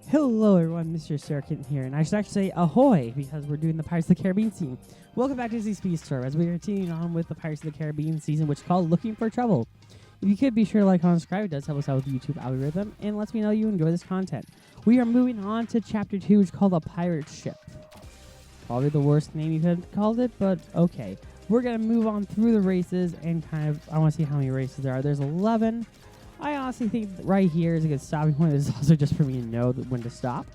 Hello everyone, Mr. Circuit here, and I should actually say ahoy, because we're doing the Pirates of the Caribbean scene. Welcome back to the Speedstorm, as we are continuing on with the Pirates of the Caribbean season, which is called Looking for Trouble. If you could, be sure to like, comment, and subscribe. It does help us out with the YouTube algorithm, and lets me know you enjoy this content. We are moving on to Chapter 2, which is called The Pirate Ship. Probably the worst name you could have called it, but okay. We're going to move on through the races, and I want to see how many races there are. There's 11. I honestly think right here is a good stopping point. This is also just for me to know when to stop.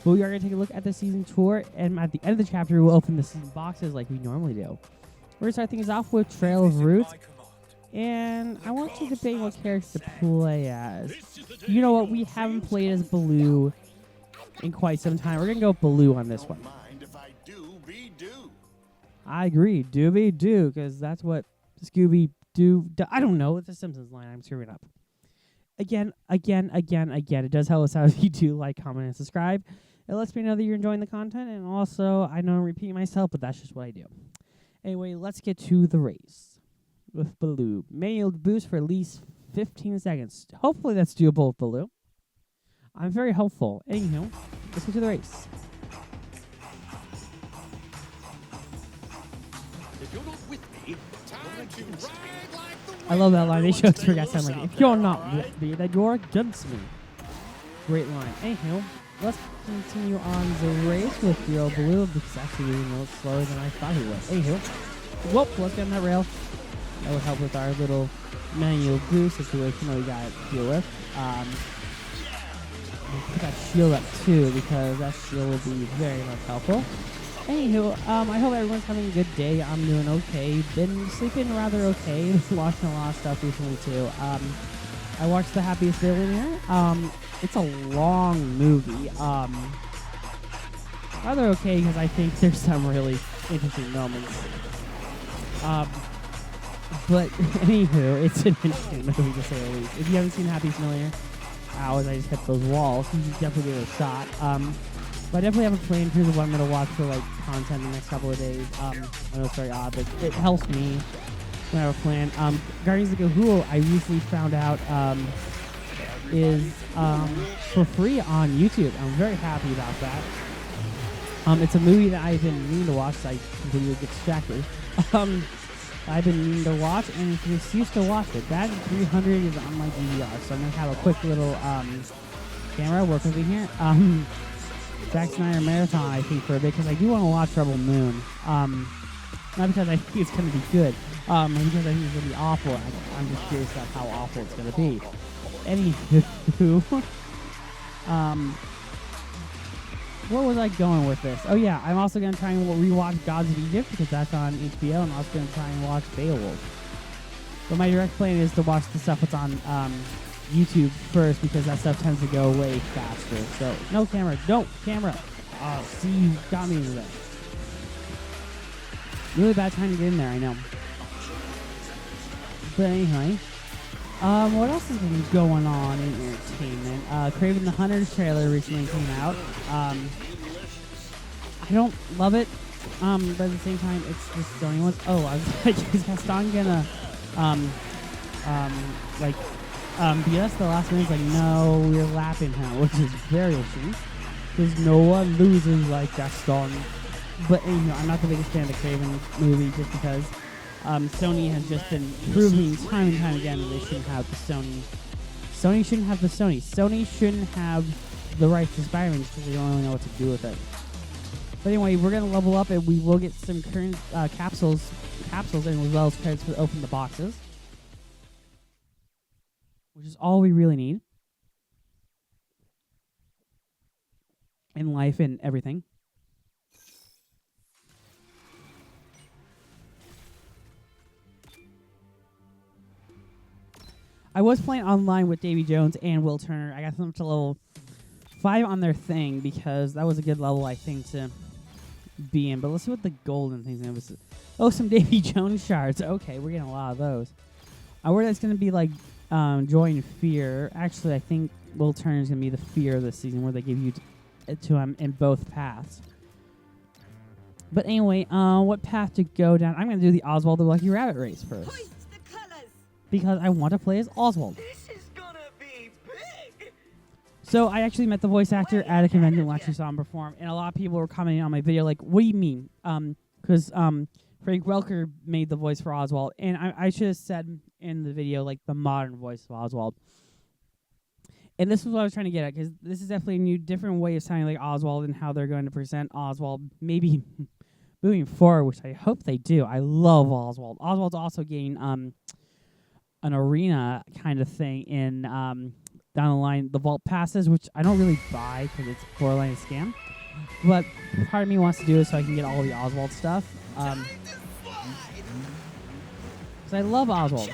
But we are going to take a look at the season tour, and at the end of the chapter, we'll open the season boxes like we normally do. We're going to start things off with Trail of Roots, and I want to debate what character to play as. You know what? We haven't played as Baloo in quite some time. We're going to go Baloo on this one. I agree. Doobie-doo, because that's what Scooby-Doo... I don't know. It's a Simpsons line. I'm screwing up. Again. It does help us out if you do like, comment, and subscribe. It lets me know that you're enjoying the content, and also, I know I'm repeating myself, but that's just what I do. Anyway, let's get to the race with Baloo. Manual boost for at least 15 seconds. Hopefully that's doable with Baloo. I'm very hopeful. Anywho, let's get to the race. If you're not with me, time to ride like the wind. I love that line. They should forget something like, if you're not with me, then you're against me. Great line. Anywho, let's continue on the race with Hero Baloo, because actually moving a little slower than I thought he was. Anywho, whoop, let's get on that rail. That would help with our little manual boost situation that we got to deal with. Put that shield up too, because that shield will be very much helpful. Anywho, I hope everyone's having a good day. I'm doing okay. Been sleeping rather okay. Watching a lot of stuff recently too. I watched The Happiest Billionaire. It's a long movie. Rather okay, because I think there's some really interesting moments. But anywho, it's an interesting movie to say the least. If you haven't seen Happiest Millionaire, as I just hit those walls, you should definitely give it a shot. But I definitely have a plan in terms of what I'm going to watch for like content the next couple of days. I know it's very odd, but it helps me when I have a plan. Guardians of the Galaxy, I recently found out is for free on YouTube. I'm very happy about that. It's a movie that I've been meaning to watch, so I completely get distracted. I've been meaning to watch, and it's an excuse to watch it. That 300 is on my DVR, so I'm going to have a quick little camera work with me here. Zack Snyder Marathon, I think, for a bit, because I do want to watch Rebel Moon. Not because I think it's going to be good, because I think it's going to be awful. I'm just curious about how awful it's going to be. Anywho, where was I going with this? Oh yeah, I'm also going to try and rewatch Gods of Egypt, because that's on HBO, and I'm also going to try and watch Beowulf. But my direct plan is to watch the stuff that's on YouTube first, because that stuff tends to go way faster. So, no camera. Don't camera. See, you got me into that. Really bad time to get in there, I know. But anyway, what else has been going on in entertainment? Kraven the Hunter's trailer recently came out. I don't love it, but at the same time, it's the Sony ones. Oh, I was like, is Gaston gonna, beat us the last minute? It's like, no, we're lapping him, which is very interesting, because no one loses like Gaston. But anyway, I'm not the biggest fan of the Kraven movie, just because Sony has just been proving time and time again that they shouldn't have the Sony. Sony shouldn't have the Sony. Sony shouldn't have the rights to Spider-Man, because they don't really know what to do with it. But anyway, we're going to level up, and we will get some current capsules, and as well as credits for open the boxes, which is all we really need in life and everything. I was playing online with Davy Jones and Will Turner. I got them to level 5 on their thing, because that was a good level, I think, to be in. But let's see what the golden things are. Oh, some Davy Jones shards. Okay, we're getting a lot of those. I worry that's going to be like Joy and Fear. Actually, I think Will Turner is going to be the Fear this season, where they give you to him in both paths. But anyway, what path to go down? I'm going to do the Oswald the Lucky Rabbit race first. Because I want to play as Oswald. This is gonna be big. So I actually met the voice actor at a convention and actually saw him perform, and a lot of people were commenting on my video like, "What do you mean?" Because Frank Welker made the voice for Oswald, and I should have said in the video like the modern voice of Oswald. And this is what I was trying to get at, because this is definitely a new, different way of sounding like Oswald and how they're going to present Oswald, maybe moving forward, which I hope they do. I love Oswald. Oswald's also getting an arena kind of thing in down the line, the vault passes, which I don't really buy because it's borderline a scam. But part of me wants to do it so I can get all the Oswald stuff. Because I love Oswald.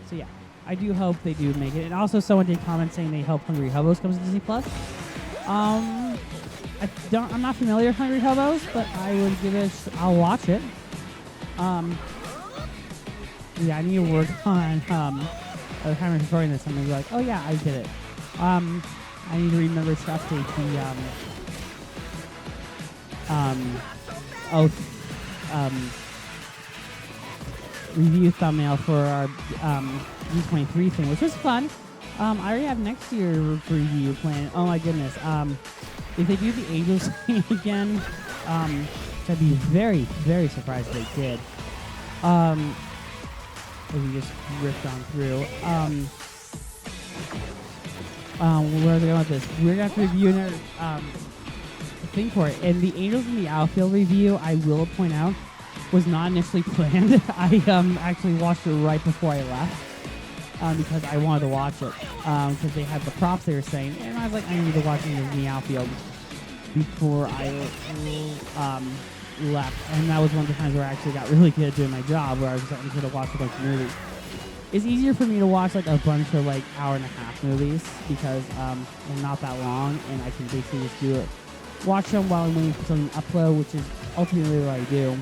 So yeah, I do hope they do make it. And also someone did comment saying they hope Hungry Hobos comes to Disney Plus. I'm not familiar with Hungry Hobos, but I would give it. I'll watch it. Yeah, I need to work on. By the time I'm recording this, I'm gonna be like, oh yeah, I did it. I need to remember to update the review thumbnail for our D23 thing, which was fun. I already have next year's review planned. Oh my goodness. If they do the Angels thing again, I'd be very, very surprised if they did. If we just ripped on through. Where are they going with this? We're gonna have to review another thing for it. And the Angels in the Outfield review, I will point out, was not initially planned. I actually watched it right before I left because I wanted to watch it because they had the props they were saying, and I was like, I need to watch Angels in the Outfield before I left. And that was one of the times where I actually got really good at doing my job, where I was starting to watch a bunch of movies. It's easier for me to watch like a bunch of like hour-and-a-half movies because they're not that long, and I can basically just do it. Watch them while I'm waiting for something to upload, which is ultimately what I do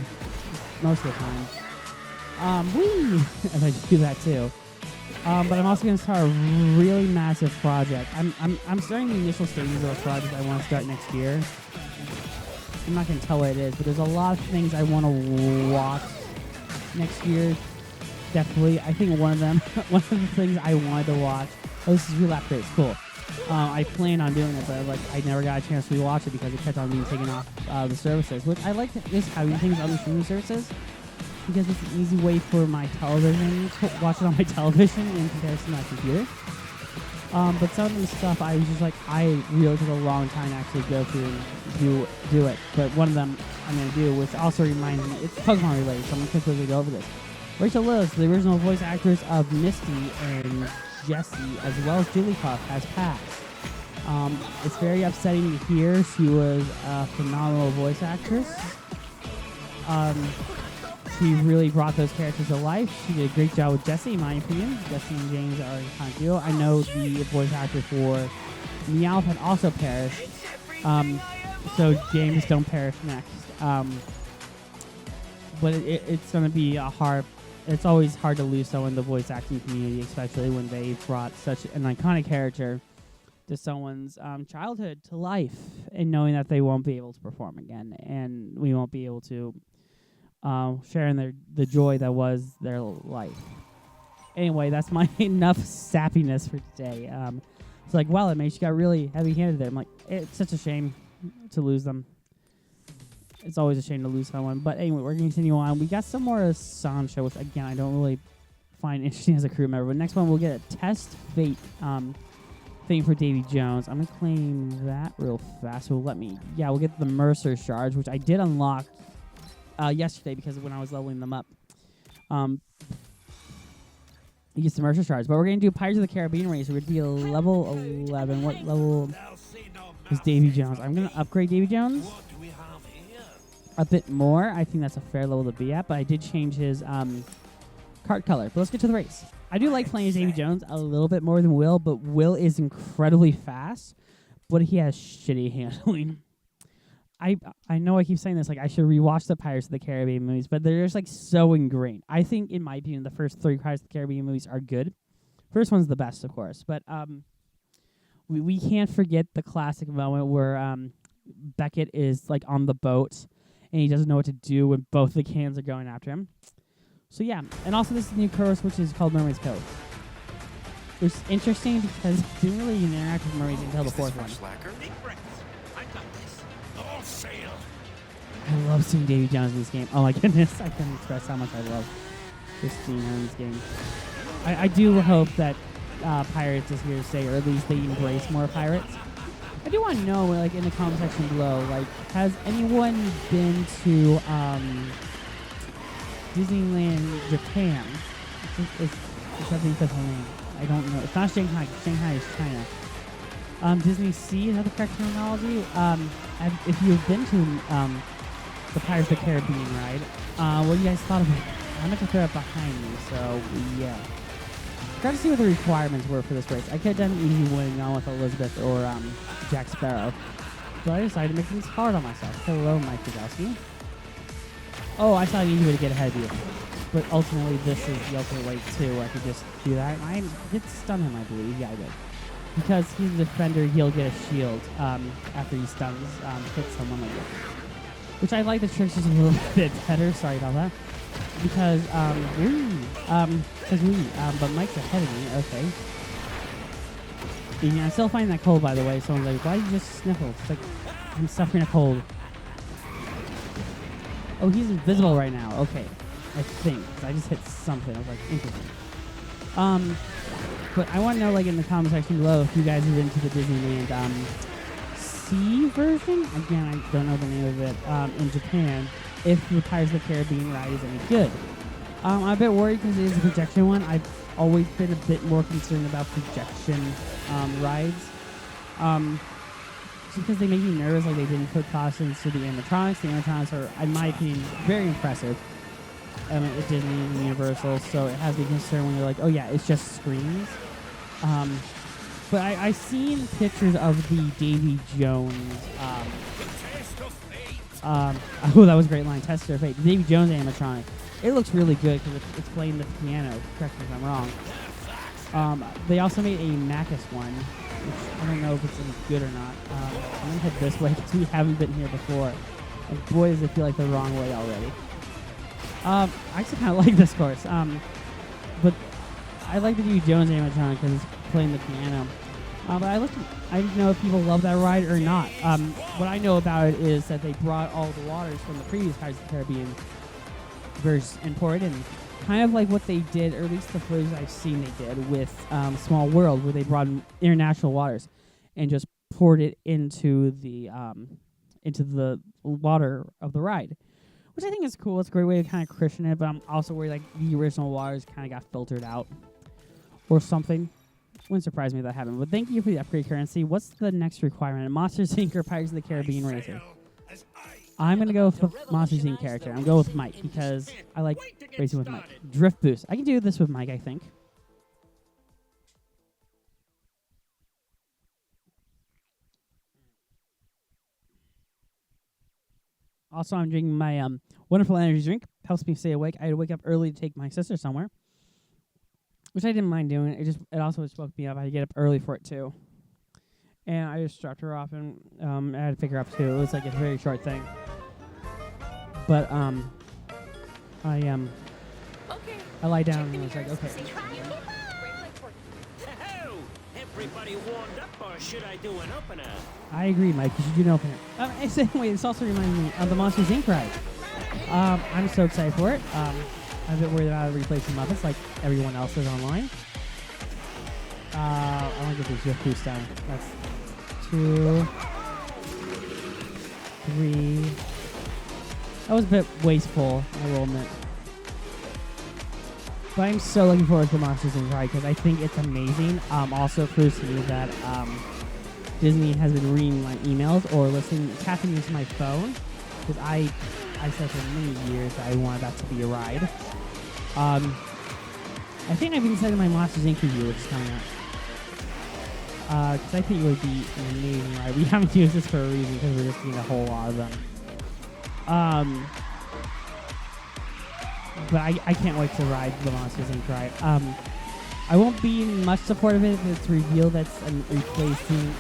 most of the time. And I do that too. But I'm also going to start a really massive project. I'm starting the initial stages of a project I want to start next year. I'm not going to tell what it is, but there's a lot of things I want to watch next year. Definitely. I think one of them, one of the things I wanted to watch, this is Real After It's cool. I planned on doing it, but I never got a chance to rewatch it because it kept on being taken off the services. Which I like this having things on the streaming services because it's an easy way for my television to watch it on my television in comparison to my computer. But some of the stuff I was just like, I really took a long time to actually go through and do it. But one of them I'm going to do, which also reminds me, it's Pokemon related, so I'm going to quickly go over this. Rachel Lewis, the original voice actress of Misty and Jessie, as well as Jigglypuff, has passed. It's very upsetting to hear. She was a phenomenal voice actress. She really brought those characters to life. She did a great job with Jessie, in my opinion. Jessie and James are kind of duo. I know the voice actor for Meowth had also perished. So James, don't perish next. But it's going to be a hard... It's always hard to lose someone in the voice acting community, especially when they brought such an iconic character to someone's childhood to life, and knowing that they won't be able to perform again, and we won't be able to share in the joy that was their life. Anyway, that's my enough sappiness for today. It's like, wow, it makes you got really heavy-handed there. I'm like, it's such a shame to lose them. It's always a shame to lose someone. But anyway, we're going to continue on. We got some more Sancho, which, again, I don't really find interesting as a crew member. But next one, we'll get a test fate thing for Davy Jones. I'm going to claim that real fast. So we'll get the Mercer shards, which I did unlock yesterday because when I was leveling them up. You get some Mercer shards. But we're going to do Pirates of the Caribbean race. We're going to be a level 11. What level is Davy Jones? I'm going to upgrade Davy Jones a bit more. I think that's a fair level to be at, but I did change his cart color. But let's get to the race. I do like playing as Davy Jones a little bit more than Will, but Will is incredibly fast, but he has shitty handling. I know I keep saying this, like I should rewatch the Pirates of the Caribbean movies, but they're just like so ingrained. I think, in my opinion, the first 3 Pirates of the Caribbean movies are good. First one's the best, of course, but we can't forget the classic moment where Beckett is like on the boat and he doesn't know what to do when both the cans are going after him. So yeah, and also this is a new course which is called Mermaid's Cove. It was interesting because I didn't really interact with mermaids until the fourth one. Slacker. Deep breaths. I got this. All sail. I love seeing Davy Jones in this game. Oh my goodness, I can't express how much I love just seeing her in this game. I do hope that Pirates is here to stay, or at least they embrace more pirates. I do want to know, like, in the comment section below, like, has anyone been to Disneyland Japan? Is that the official name? I don't know. It's not Shanghai. Shanghai is China. Disney Sea is that the correct terminology? If you've been to the Pirates of the Caribbean ride, what do you guys thought of it? I meant to throw it behind me, so yeah. Got to see what the requirements were for this race. I could have done an easy win on with Elizabeth or Jack Sparrow, but I decided to make things hard on myself. Hello, Mike Wazowski. Oh, I saw an easy way to get ahead of you, but ultimately this is the ultimate way too. I could just do that. I did stun him, I believe. Yeah, I did. Because he's a defender, he'll get a shield after he stuns, hits someone like that. Which I like the tricks just a little bit better. Sorry about that. Because, but Mike's ahead of me, okay. Yeah, I'm still finding that cold, by the way. Someone's like, why did you just sniffle? It's like, I'm suffering a cold. Oh, he's invisible right now, okay. I think, 'cause I just hit something. I was like, interesting. But I want to know, like, in the comment section below, if you guys are into the Disneyland, C version? Again, I don't know the name of it, in Japan. If the Pirates of the Caribbean ride is any good. I'm a bit worried because it is a projection one. I've always been a bit more concerned about projection rides. Just because they make me nervous, like they didn't put cautions to the animatronics. The animatronics are, in my opinion, very impressive. At Disney and Universal, so it has me concerned when you're like, oh yeah, it's just screens. But I seen pictures of the Davy Jones. Oh, that was a great line. Tester of Fate. The Davy Jones animatronic. It looks really good because it's playing the piano. Correct me if I'm wrong. They also made a Macus one, which I don't know if it's any good or not. I'm gonna head this way because we haven't been here before. And boy, does it feel like the wrong way already. I actually kind of like this course. But I like the Davy Jones animatronic because it's playing the piano. But I didn't know if people love that ride or not. What I know about it is that they brought all the waters from the previous Pirates of the Caribbean version and poured in. Kind of like what they did, or at least the footage I've seen they did with Small World, where they brought in international waters and just poured it into the water of the ride. Which I think is cool. It's a great way to kind of christen it, but I'm also worried like the original waters kind of got filtered out or something. Wouldn't surprise me if that happened. But thank you for the upgrade currency. What's the next requirement? Monsters Inc. or Pirates of the Caribbean Racer? I'm going to go with the Monsters Inc. character. I'm going to go with Mike because I like racing with Mike. Drift boost. I can do this with Mike, I think. Also, I'm drinking my wonderful energy drink. Helps me stay awake. I had to wake up early to take my sister somewhere, which I didn't mind doing. It also just woke me up. I had to get up early for it too, and I just dropped her off, and I had to pick her up too. It was like a very short thing, but I lie down and I was like, okay. Everybody warmed up, or should I do an opener? I agree, Mike. You should do an opener. Anyway, this also reminds me of the Monsters Inc. ride. I'm so excited for it. I'm a bit worried about replacing Muppets like everyone else is online. I want to get these drift boosts down. That's 2, 3. That was a bit wasteful, I will admit. But I'm so looking forward to the Monsters Inc. ride because I think it's amazing. Also proves to me that Disney has been reading my emails or tapping into my phone because I said for many years that I wanted that to be a ride. I think I've even said in my Monsters Inc. review, which is coming out. Because I think it would be an amazing ride. We haven't used this for a reason because we're just getting a whole lot of them. But I can't wait to ride the Monsters Inc. ride. I won't be in much support of it if it's revealed that's replacing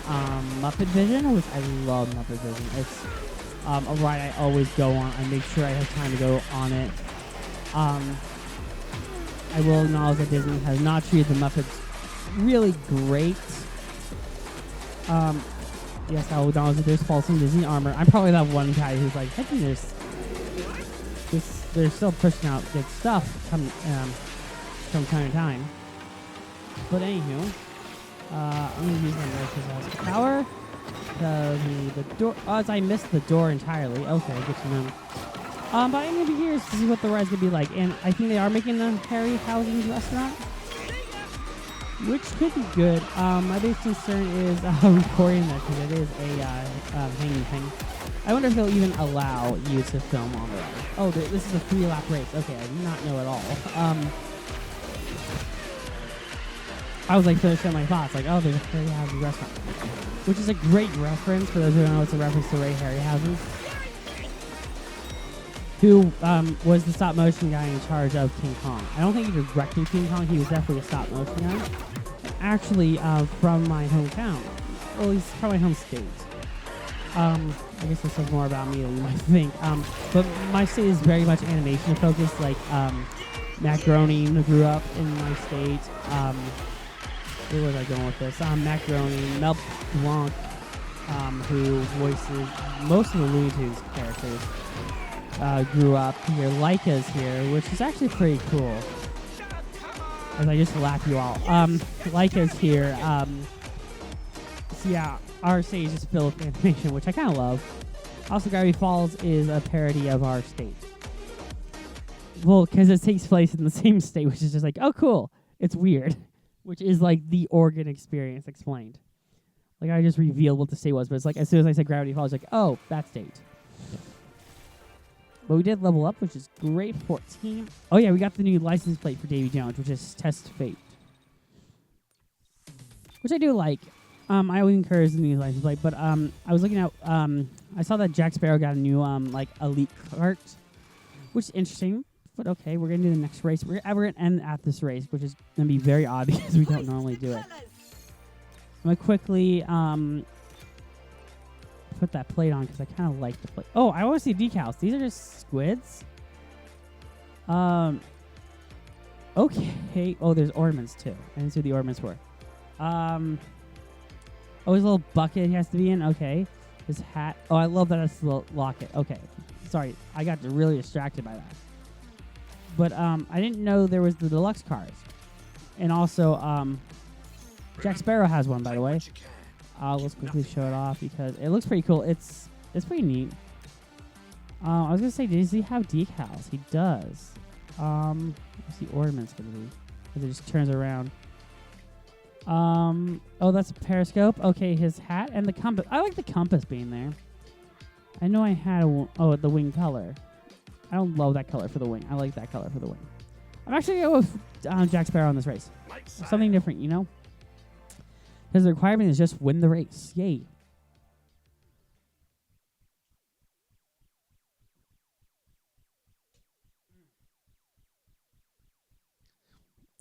Muppet Vision, which I love Muppet Vision. It's a ride I always go on. I make sure I have time to go on it. I will acknowledge that Disney has not treated the Muppets really great. Yes, I will acknowledge that there's false in Disney armor. I'm probably that one guy who's like, I think they're still pushing out good stuff from time to time. But anywho, I'm gonna use my nurse's as power because the door. Oh, I missed the door entirely. Okay, good to know. But I'm gonna be curious to see what the ride's gonna be like, and I think they are making the Harryhausen's restaurant, which could be good. My biggest concern is recording that because it is a hanging thing. I wonder if they'll even allow you to film on the ride. Oh, this is a 3-lap race. Okay, I did not know at all. I was like finishing my thoughts, like, oh, there's a Harryhausen restaurant, which is a great reference for those who don't know. It's a reference to Ray Harryhausen, who was the stop motion guy in charge of King Kong. I don't think he directed King Kong. He was definitely a stop motion guy. Actually, from my hometown, or at least from my home state. I guess this is more about me than you might think. But my state is very much animation focused. Like Matt Groening grew up in my state. Where was I going with this? Matt Groening, Mel Blanc, who voices most of the Looney Tunes characters, grew up here. Leica's here, which is actually pretty cool. As I just laugh you all. Leica's here. So yeah, our state is just filled with animation, which I kind of love. Also, Gravity Falls is a parody of our state. Well, because it takes place in the same state, which is just like, oh, cool. It's weird. Which is like the Oregon experience explained. Like, I just revealed what the state was, but it's like, as soon as I said Gravity Falls, it's like, oh, that state. But we did level up, which is great. 14. Oh, yeah, we got the new license plate for Davy Jones, which is Test Fate. Which I do like. I always encourage the new license plate, but I was looking at, I saw that Jack Sparrow got a new, like, elite cart, which is interesting. But okay, we're going to do the next race. We're going to end at this race, which is going to be very odd because we don't normally do it. I'm going to quickly put that plate on because I kind of like the plate. Oh, I want to see decals. These are just squids. Okay. Oh, there's ornaments too. I didn't see what the ornaments were. Oh, his little bucket he has to be in. Okay. His hat. Oh, I love that it's the locket. Okay. Sorry, I got really distracted by that. But I didn't know there was the deluxe cars. And also, Jack Sparrow has one, by the way. Let's quickly show it off because it looks pretty cool. It's pretty neat. I was going to say, does he have decals? He does. What's the ornament's going to be? Because it just turns around. Oh, that's a periscope. Okay, his hat and the compass. I like the compass being there. I know I had the wing color. I don't love that color for the wing. I like that color for the wing. I'm actually going to go with Jack Sparrow on this race. Something different, you know? Because the requirement is just win the race. Yay.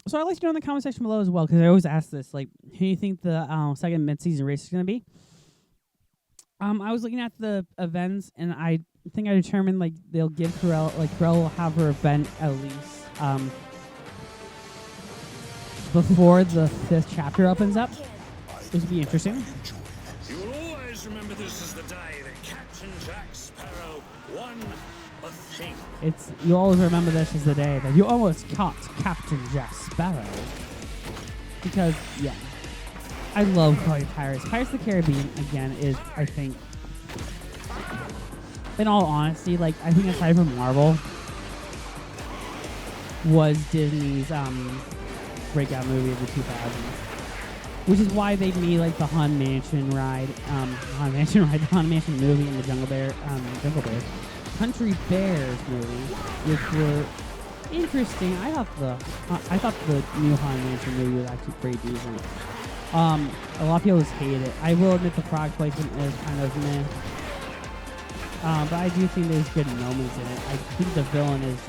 So I'd like to know in the comment section below as well, because I always ask this, like, who do you think the second mid-season race is going to be? I was looking at the events, and I think I determined, like, they'll give Pharrell, like, Pharrell will have her event at least before the 5th chapter opens up. This would be interesting. You'll always remember this as the day that Captain Jack Sparrow won a thing. You'll always remember this as the day that you almost caught Captain Jack Sparrow. Because, yeah. I love playing Pirates. Pirates of the Caribbean, again, is, I think, in all honesty, like, I think aside from Marvel, was Disney's breakout movie of the 2000s. Which is why they made, like, the Haunted Mansion ride, the Haunted Mansion movie, and the Jungle Bears, Country Bears movie, which were interesting. I thought the new Haunted Mansion movie was actually pretty decent. A lot of people just hate it. I will admit the product placement is kind of meh. But I do think there's good moments in it. I think the villain is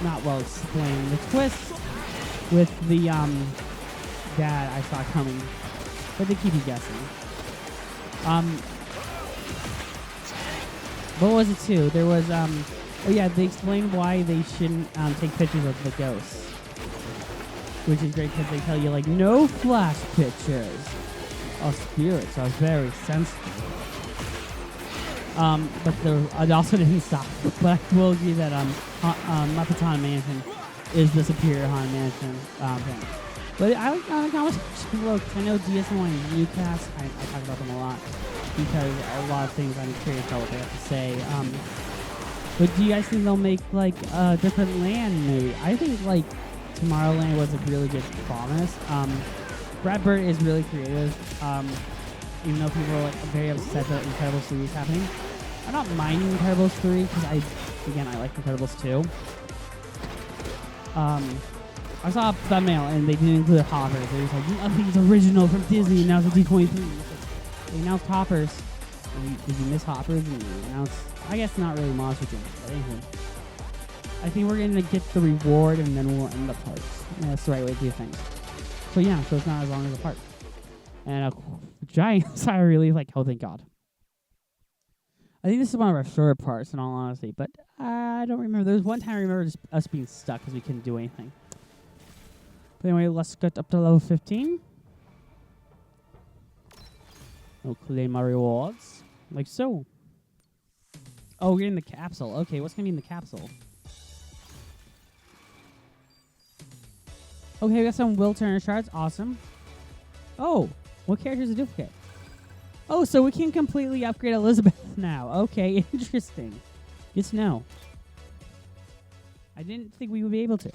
not well explained. The twist with the dad I saw coming, but they keep you guessing. What was it too? There was oh yeah, they explained why they shouldn't take pictures of the ghosts. which is great because they tell you like no flash pictures. Our spirits are very sensitive. But it also didn't stop. But I will agree that Muppets Haunted Mansion is the superior Haunted Mansion thing. But I like the conversation below because I know DSM1 and Ucast, I talk about them a lot because a lot of things I'm curious about what they have to say. But do you guys think they'll make like a different land movie? I think like Tomorrowland was a really good promise. Brad Bird is really creative. Even though people are like very upset that Incredibles 3 is happening. I'm not minding Incredibles 3 because I like Incredibles 2. I saw a thumbnail and they didn't include Hoppers. They was like, nothing's original from Disney, and now it's a D23. They announced Hoppers. Did you miss Hoppers? And they announced, I guess not really Monster Jam, but anyway. I think we're going to get the reward and then we'll end the parks. And that's the right way to do things. So yeah, so it's not as long as a park. And a giant sigh of relief, like, oh, thank God. I think this is one of our shorter parts, in all honesty, but I don't remember. There was one time I remember just us being stuck because we couldn't do anything. But anyway, let's get up to level 15. We'll claim my rewards. Like so. Oh, we're in the capsule. Okay, what's going to be in the capsule? Okay, we got some Will Turner shards. Awesome. Oh, what character is a duplicate? Oh, so we can completely upgrade Elizabeth now. Okay, interesting. Good to know. I didn't think we would be able to.